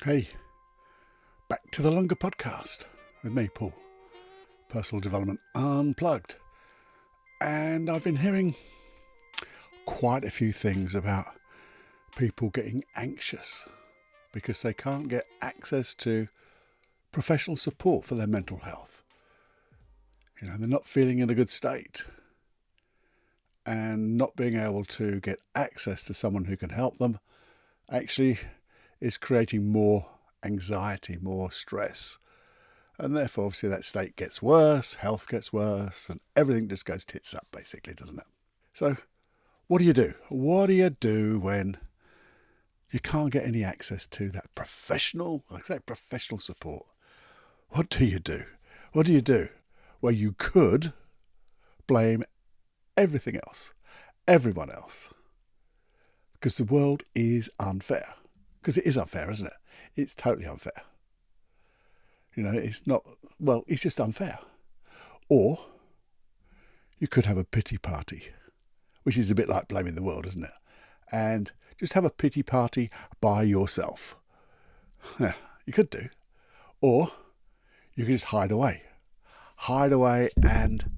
Hey, back to the longer podcast with me, Paul, Personal Development Unplugged. And I've been hearing quite a few things about people getting anxious because they can't get access to professional support for their mental health. You know, they're not feeling in a good state, and not being able to get access to someone who can help them actually is creating more anxiety, more stress. And therefore, obviously, that state gets worse, health gets worse, and everything just goes tits up, basically, doesn't it? So what do you do? What do you do when you can't get any access to that professional support? What do you do? What do you do? Well, you could blame everything else, everyone else, because the world is unfair. Because it is unfair, isn't it? It's totally unfair. You know, it's just unfair. Or you could have a pity party, which is a bit like blaming the world, isn't it? And just have a pity party by yourself. Yeah, you could do. Or you could just hide away. Hide away and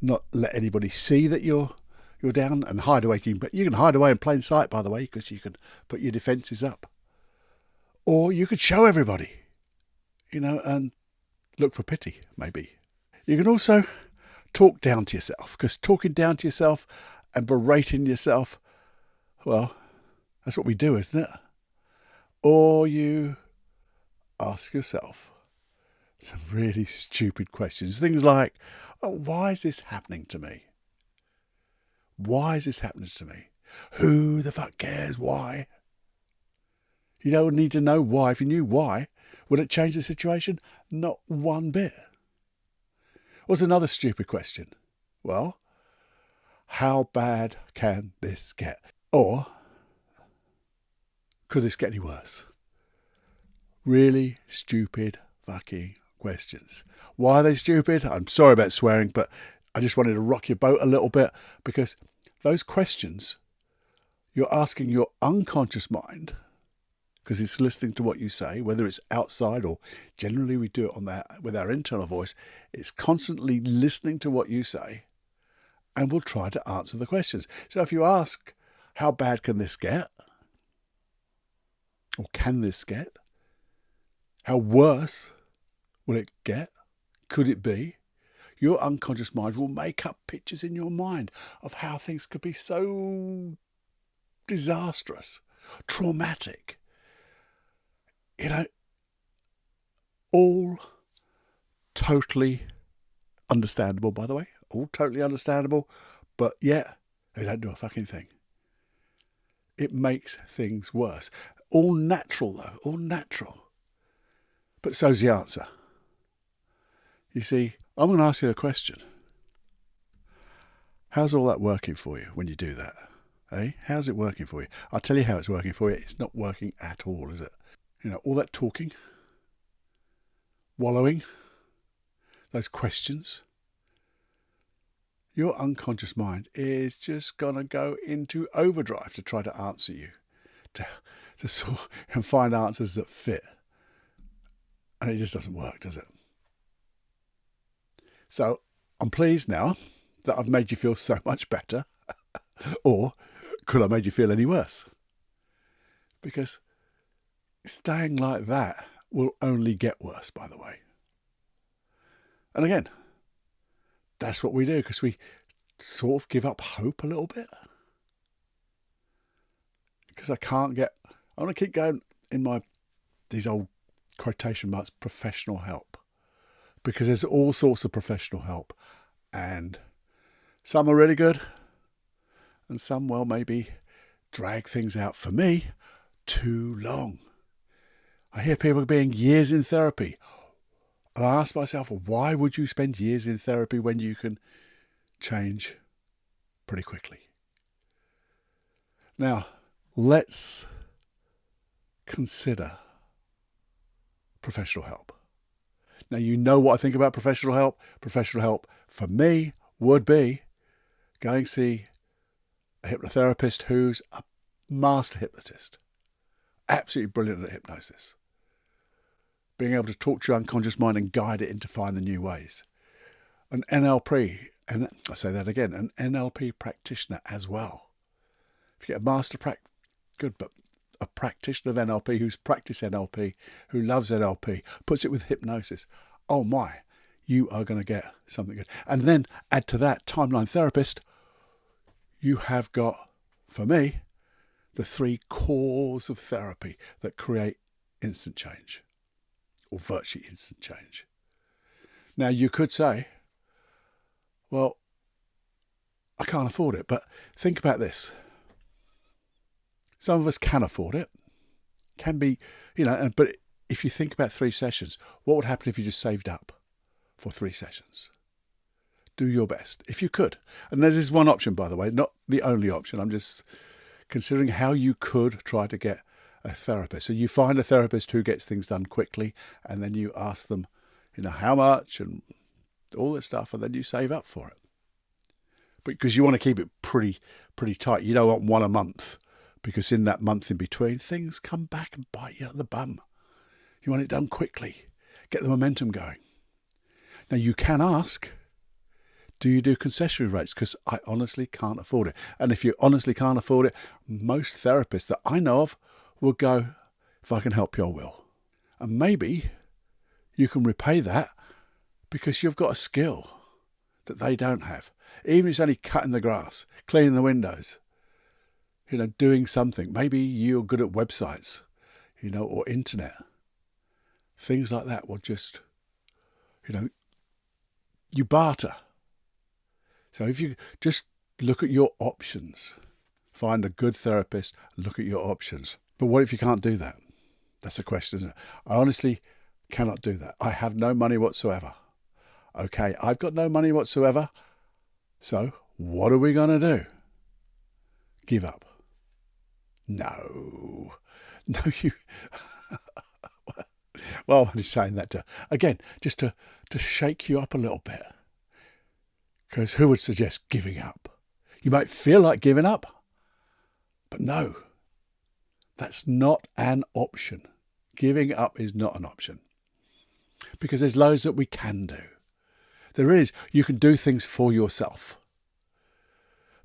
not let anybody see that you're down, and hide away. You can hide away in plain sight, by the way, because you can put your defences up. Or you could show everybody, and look for pity, maybe. You can also talk down to yourself, because talking down to yourself and berating yourself, well, that's what we do, isn't it? Or you ask yourself some really stupid questions. Things like, why is this happening to me? Why is this happening to me? Who the fuck cares why? You don't need to know why. If you knew why, would it change the situation? Not one bit. What's another stupid question? Well, how bad can this get? Or could this get any worse? Really stupid fucking questions. Why are they stupid? I'm sorry about swearing, but I just wanted to rock your boat a little bit, because those questions, you're asking your unconscious mind, because it's listening to what you say, whether it's outside or generally we do it with our internal voice. It's constantly listening to what you say and will try to answer the questions. So if you ask, how bad can this get? Or can this get? How worse will it get? Could it be? Your unconscious mind will make up pictures in your mind of how things could be so disastrous, traumatic. All totally understandable, by the way. All totally understandable, but yet they don't do a fucking thing. It makes things worse. All natural, though. All natural. But so's the answer. You see, I'm going to ask you a question. How's all that working for you when you do that? How's it working for you? I'll tell you how it's working for you. It's not working at all, is it? All that talking, wallowing, those questions. Your unconscious mind is just going to go into overdrive to try to answer you, to sort and find answers that fit. And it just doesn't work, does it? So I'm pleased now that I've made you feel so much better. Or could I made you feel any worse? Because staying like that will only get worse, by the way. And again, that's what we do, because we sort of give up hope a little bit. Because I want to keep going in these old quotation marks, professional help. Because there's all sorts of professional help. And some are really good. And some, well, maybe drag things out, for me, too long. I hear people being years in therapy. And I ask myself, why would you spend years in therapy when you can change pretty quickly? Now, let's consider professional help. Now, you know what I think about professional help. Professional help, for me, would be going to see a hypnotherapist who's a master hypnotist. absolutely brilliant at hypnosis. Being able to talk to your unconscious mind and guide it into find the new ways. An NLP, and I say that again, an NLP practitioner as well. If you get a master good, but a practitioner of NLP who's practiced NLP, who loves NLP, puts it with hypnosis. Oh my, you are going to get something good. And then add to that Timeline Therapist, you have got, for me, the 3 cores of therapy that create instant change, or virtually instant change. Now you could say, well, I can't afford it, but think about this. Some of us can afford it, can be, but if you think about 3 sessions, what would happen if you just saved up for 3 sessions? Do your best, if you could. And this is one option, by the way, not the only option. I'm just considering how you could try to get a therapist. So you find a therapist who gets things done quickly, and then you ask them, how much and all this stuff, and then you save up for it. Because you want to keep it pretty tight. You don't want one a month, because in that month in between, things come back and bite you at the bum. You want it done quickly. Get the momentum going. Now you can ask, do you do concessionary rates? Because I honestly can't afford it. And if you honestly can't afford it, most therapists that I know of will go, if I can help you, I will. And maybe you can repay that because you've got a skill that they don't have. Even if it's only cutting the grass, cleaning the windows, doing something. Maybe you're good at websites, or internet. Things like that will just, you barter. So if you just look at your options, find a good therapist, look at your options. But what if you can't do that? That's a question, isn't it? I honestly cannot do that. I have no money whatsoever. Okay, I've got no money whatsoever. So what are we going to do? Give up. No, you. Well, I'm just saying that just to shake you up a little bit. Because who would suggest giving up? You might feel like giving up, but no, that's not an option. Giving up is not an option. Because there's loads that we can do. There is. You can do things for yourself.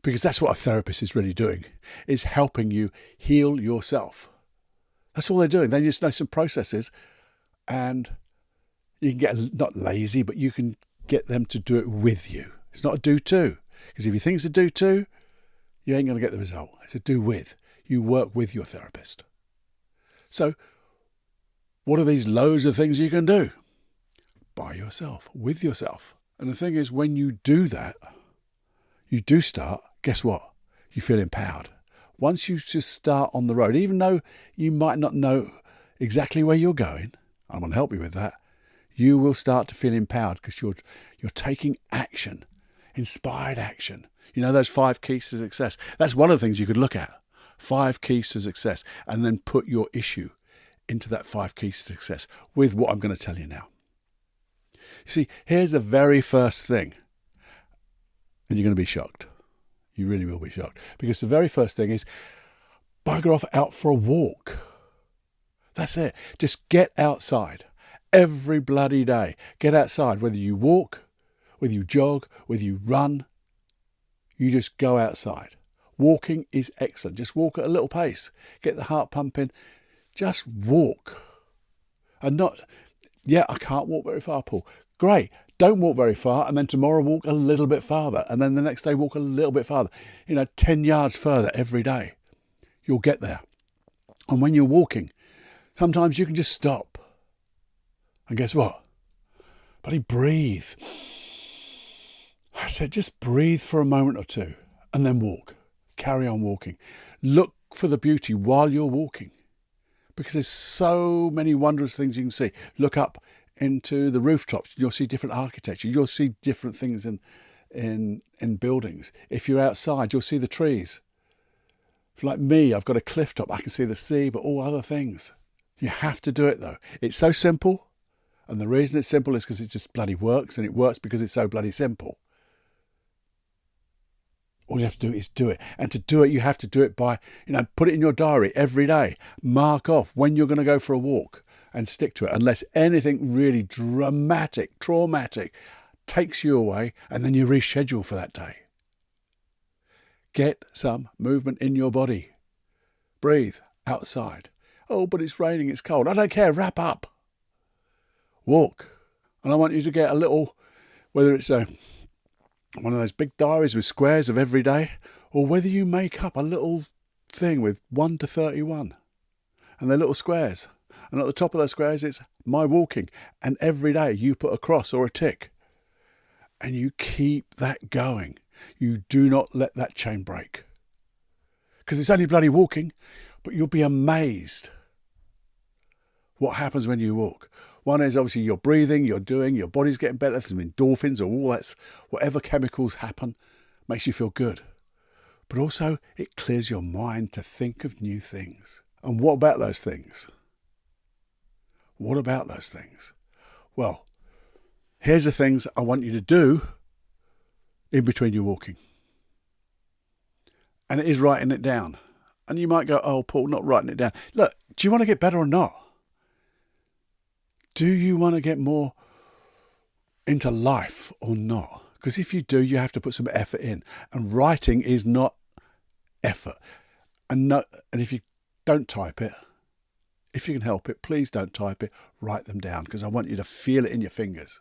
Because that's what a therapist is really doing, is helping you heal yourself. That's all they're doing. They just know some processes, and you can get not lazy, but you can get them to do it with you. It's not a do-to. Because if you think it's a do-to, you ain't going to get the result. It's a do-with. You work with your therapist. So what are these loads of things you can do? By yourself, with yourself. And the thing is, when you do that, you do start, guess what? You feel empowered. Once you just start on the road, even though you might not know exactly where you're going, I'm going to help you with that, you will start to feel empowered because you're taking action, inspired action. Those 5 keys to success. That's one of the things you could look at. 5 keys to success, and then put your issue into that 5 keys to success with what I'm going to tell you now. You see, here's the very first thing. And you're going to be shocked. You really will be shocked. Because the very first thing is bugger off out for a walk. That's it. Just get outside. Every bloody day. Get outside. Whether you walk, whether you jog, whether you run, you just go outside. Walking is excellent. Just walk at a little pace. Get the heart pumping. Just walk. And not, I can't walk very far, Paul. Great. Don't walk very far, and then tomorrow walk a little bit farther, and then the next day walk a little bit farther. 10 yards further every day. You'll get there. And when you're walking, sometimes you can just stop. And guess what? Buddy, breathe. I said, just breathe for a moment or two, and then walk. Carry on walking. Look for the beauty while you're walking. Because there's so many wondrous things you can see. Look up into the rooftops. You'll see different architecture. You'll see different things in buildings. If you're outside, you'll see the trees. Like me, I've got a cliff top. I can see the sea, but all other things. You have to do it though. It's so simple. And the reason it's simple is because it just bloody works, and it works because it's so bloody simple. All you have to do is do it. And to do it, you have to do it by, put it in your diary every day. Mark off when you're going to go for a walk and stick to it, unless anything really dramatic, traumatic takes you away, and then you reschedule for that day. Get some movement in your body. Breathe outside. Oh, but it's raining, it's cold. I don't care, wrap up. Walk. And I want you to get a little, whether it's one of those big diaries with squares of every day, or whether you make up a little thing with 1 to 31. And they're little squares. And at the top of those squares, it's my walking. And every day you put a cross or a tick. And you keep that going. You do not let that chain break. Because it's only bloody walking, but you'll be amazed what happens when you walk. One is obviously you're breathing, you're doing, your body's getting better, there's endorphins or all that, whatever chemicals happen, makes you feel good. But also it clears your mind to think of new things. And what about those things? What about those things? Well, here's the things I want you to do in between your walking. And it is writing it down. And you might go, oh, Paul, not writing it down. Look, do you want to get better or not? Do you want to get more into life or not? Because if you do, you have to put some effort in. And writing is not effort. And if you don't type it, if you can help it, please don't type it. Write them down, because I want you to feel it in your fingers.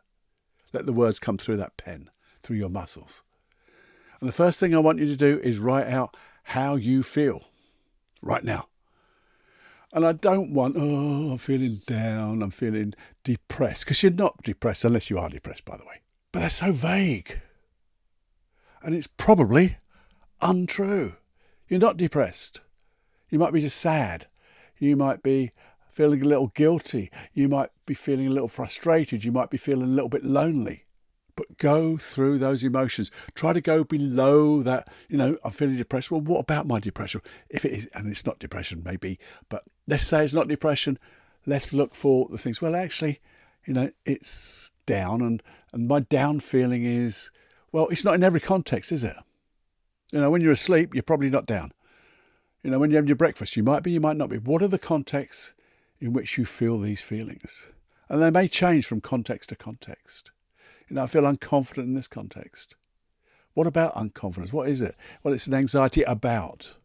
Let the words come through that pen, through your muscles. And the first thing I want you to do is write out how you feel right now. And I don't want, I'm feeling down, I'm feeling depressed. Because you're not depressed unless you are depressed, by the way. But that's so vague. And it's probably untrue. You're not depressed. You might be just sad. You might be feeling a little guilty. You might be feeling a little frustrated. You might be feeling a little bit lonely. But go through those emotions. Try to go below that, I'm feeling depressed. Well, what about my depression? If it is, and it's not depression, maybe, but let's say it's not depression. Let's look for the things. Well, actually, it's down, and my down feeling is, well, it's not in every context, is it? When you're asleep, you're probably not down. When you're having your breakfast, you might be, you might not be. What are the contexts in which you feel these feelings? And they may change from context to context. I feel unconfident in this context. What about unconfidence? What is it? Well, it's an anxiety about.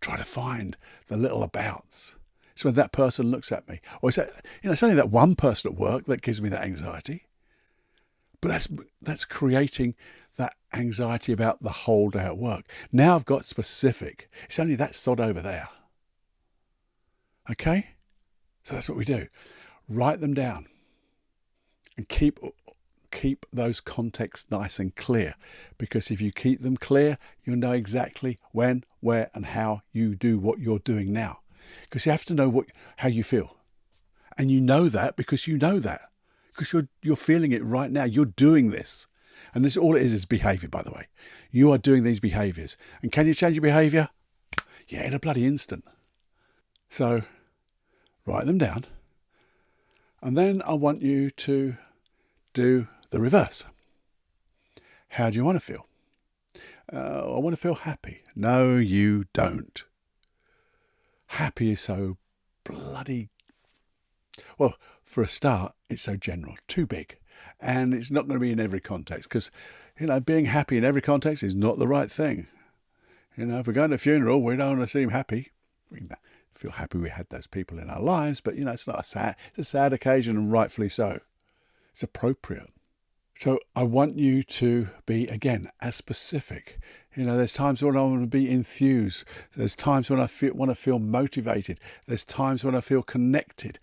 Try to find the little abouts. It's when that person looks at me. Or it's it's only that one person at work that gives me that anxiety. But that's creating that anxiety about the whole day at work. Now I've got specific. It's only that sod over there. Okay? So that's what we do. Write them down. And keep those contexts nice and clear, because if you keep them clear, you'll know exactly when, where, and how you do what you're doing now. Because you have to know how you feel, and you know that because you're feeling it right now. You're doing this, and this all it is behaviour. By the way, you are doing these behaviours, and can you change your behaviour? Yeah, in a bloody instant. So write them down, and then I want you to do the reverse. How do you want to feel? I want to feel happy. No, you don't. Happy is so bloody... Well, for a start, it's so general, too big. And it's not going to be in every context, because, being happy in every context is not the right thing. If we're going to a funeral, we don't want to seem happy. We feel happy we had those people in our lives, but, it's not it's a sad occasion, and rightfully so. It's appropriate. So I want you to be, again, as specific. There's times when I want to be enthused. There's times when I want to feel motivated. There's times when I feel connected.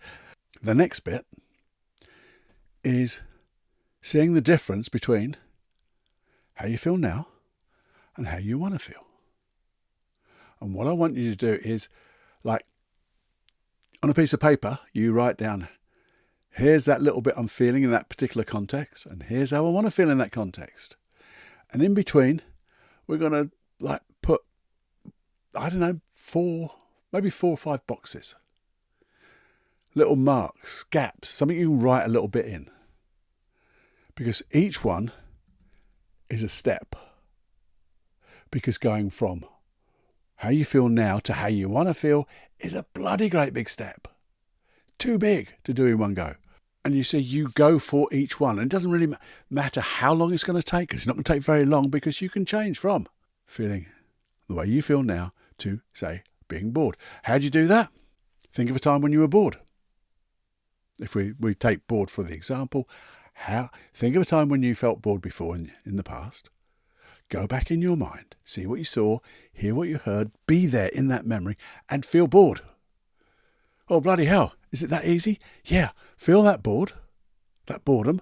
The next bit is seeing the difference between how you feel now and how you want to feel. And what I want you to do is, like, on a piece of paper, you write down, here's that little bit I'm feeling in that particular context, and here's how I want to feel in that context. And in between, we're going to put, maybe 4 or 5 boxes. Little marks, gaps, something you can write a little bit in. Because each one is a step. Because going from how you feel now to how you want to feel is a bloody great big step. Too big to do in one go. And you see, you go for each one. And it doesn't really matter how long it's going to take, because it's not going to take very long, because you can change from feeling the way you feel now to, say, being bored. How do you do that? Think of a time when you were bored. If we take bored for the example, think of a time when you felt bored before in the past. Go back in your mind, see what you saw, hear what you heard, be there in that memory, and feel bored. Oh, bloody hell, is it that easy? Yeah, feel that boredom,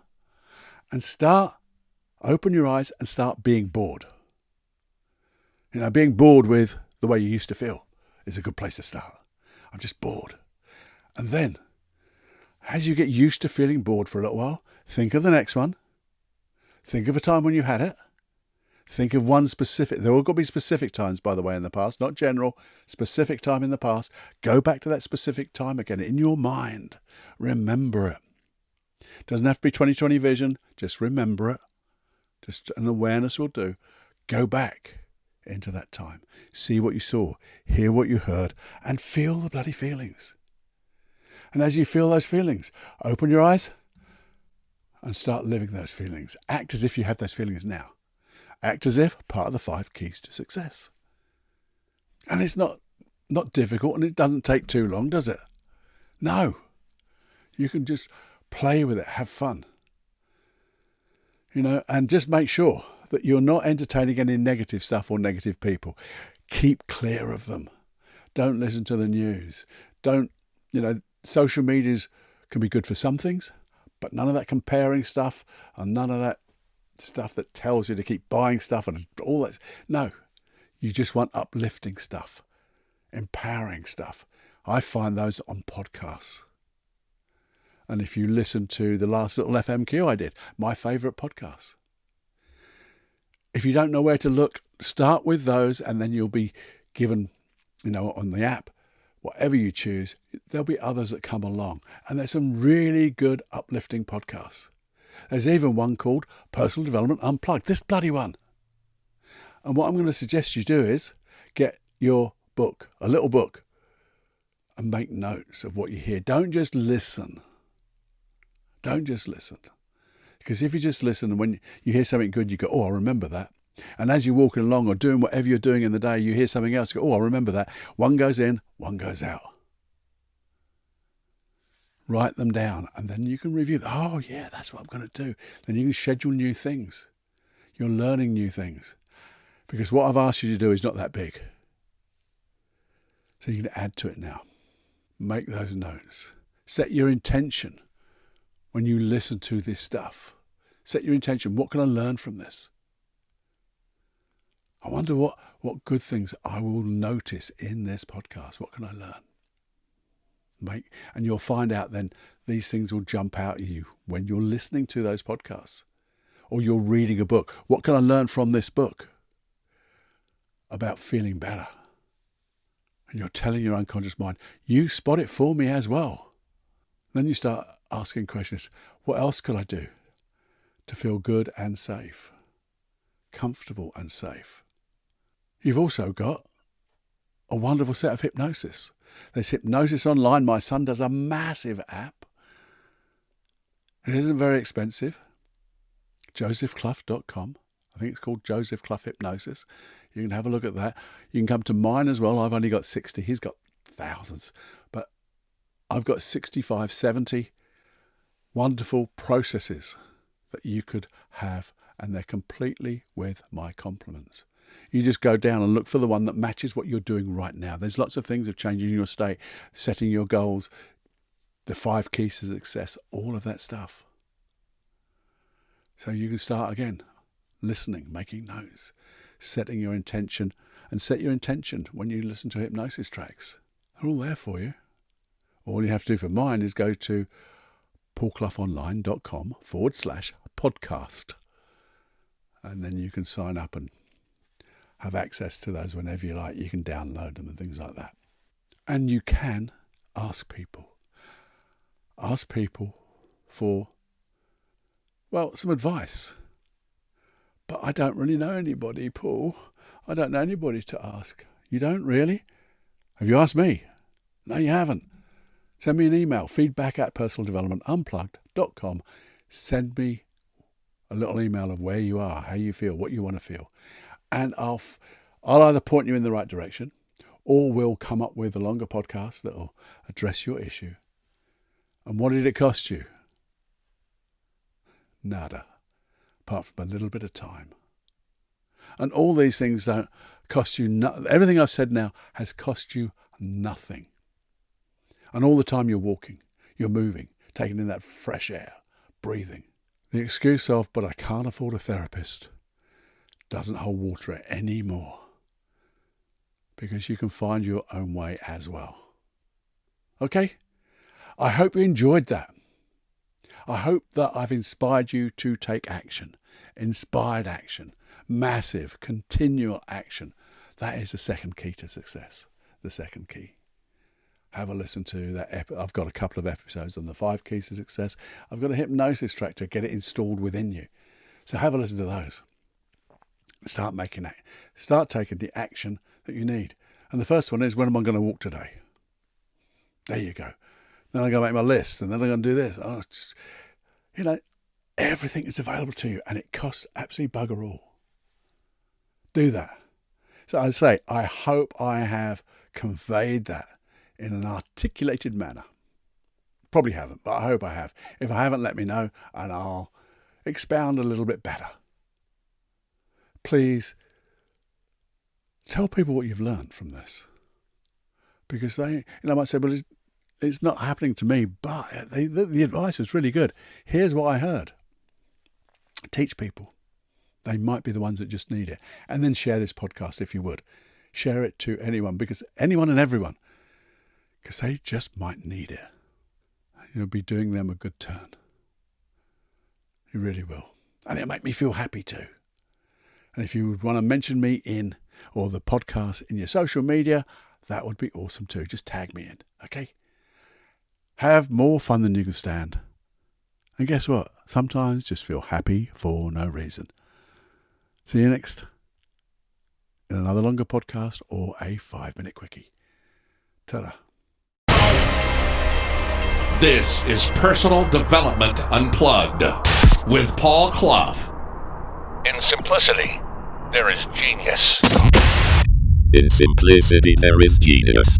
and open your eyes and start being bored. Being bored with the way you used to feel is a good place to start. I'm just bored. And then, as you get used to feeling bored for a little while, think of the next one. Think of a time when you had it. Think of one specific, there all got to be specific times, by the way, in the past, not general, specific time in the past. Go back to that specific time again in your mind. Remember it. Doesn't have to be 20/20 vision, just remember it. Just an awareness will do. Go back into that time. See what you saw, hear what you heard, and feel the bloody feelings. And as you feel those feelings, open your eyes and start living those feelings. Act as if you have those feelings now. Act as if part of the 5 keys to success. And it's not difficult, and it doesn't take too long, does it? No. You can just play with it, have fun. And just make sure that you're not entertaining any negative stuff or negative people. Keep clear of them. Don't listen to the news. Social medias can be good for some things, but none of that comparing stuff and none of that stuff that tells you to keep buying stuff and all that. No, you just want uplifting stuff, empowering stuff. I find those on podcasts. And if you listen to the last little FMQ I did, my favourite podcasts. If you don't know where to look, start with those, and then you'll be given, on the app, whatever you choose, there'll be others that come along. And there's some really good uplifting podcasts. There's even one called Personal Development Unplugged, this bloody one. And what I'm going to suggest you do is get your book, a little book, and make notes of what you hear. Don't just listen. Because if you just listen and when you hear something good, you go, oh, I remember that. And as you're walking along or doing whatever you're doing in the day, you hear something else, you go, oh, I remember that. One goes in, one goes out. Write them down, and then you can review them. Oh, yeah, that's what I'm going to do. Then you can schedule new things. You're learning new things. Because what I've asked you to do is not that big. So you can add to it now. Make those notes. Set your intention when you listen to this stuff. Set your intention. What can I learn from this? I wonder what good things I will notice in this podcast. What can I learn? And you'll find out then these things will jump out at you when you're listening to those podcasts or you're reading a book. What can I learn from this book about feeling better? And you're telling your unconscious mind, you spot it for me as well. Then you start asking questions. What else could I do to feel good and safe, comfortable and safe? You've also got a wonderful set of hypnosis. There's Hypnosis Online. My son does a massive app. It isn't very expensive. josephclough.com. I think it's called Joseph Clough Hypnosis. You can have a look at that. You can come to mine as well. I've only got 60. He's got thousands. But I've got 65, 70 wonderful processes that you could have, and they're completely with my compliments. You just go down and look for the one that matches what you're doing right now. There's lots of things of changing your state, setting your goals, the 5 keys to success, all of that stuff. So you can start again, listening, making notes, setting your intention, and set your intention when you listen to hypnosis tracks. They're all there for you. All you have to do for mine is go to paulcloughonline.com/podcast. And then you can sign up and have access to those whenever you like. You can download them and things like that. And you can ask people. Ask people for, well, some advice. But I don't really know anybody, Paul. I don't know anybody to ask. You don't really? Have you asked me? No, you haven't. Send me an email, feedback@personaldevelopmentunplugged.com. Send me a little email of where you are, how you feel, what you want to feel. And I'll either point you in the right direction, or we'll come up with a longer podcast that will address your issue. And what did it cost you? Nada, apart from a little bit of time. And all these things don't cost you nothing. Everything I've said now has cost you nothing. And all the time you're walking, you're moving, taking in that fresh air, breathing. The excuse of, but I can't afford a therapist, doesn't hold water anymore. Because you can find your own way as well. Okay? I hope you enjoyed that. I hope that I've inspired you to take action. Inspired action. Massive, continual action. That is the second key to success. The second key. Have a listen to that. I've got a couple of episodes on the 5 keys to success. I've got a hypnosis track to get it installed within you. So have a listen to those. Start making that. Start taking the action that you need. And the first one is, when am I going to walk today? There you go. Then I'm going to make my list, and then I'm going to do this. Oh, just, everything is available to you, and it costs absolutely bugger all. Do that. So I say, I hope I have conveyed that in an articulated manner. Probably haven't, but I hope I have. If I haven't, let me know, and I'll expound a little bit better. Please tell people what you've learned from this, because they, might say, well, it's not happening to me, but the advice is really good. Here's what I heard. Teach people. They might be the ones that just need it. And then share this podcast if you would. Share it to anyone, because anyone and everyone, because they just might need it. You'll be doing them a good turn. You really will. And it'll make me feel happy too. And if you would want to mention me in, or the podcast in your social media, that would be awesome too. Just tag me in, okay? Have more fun than you can stand. And guess what? Sometimes just feel happy for no reason. See you next in another longer podcast or a 5-minute quickie. Ta-da. This is Personal Development Unplugged with Paul Clough. In simplicity, there is genius. In simplicity, there is genius.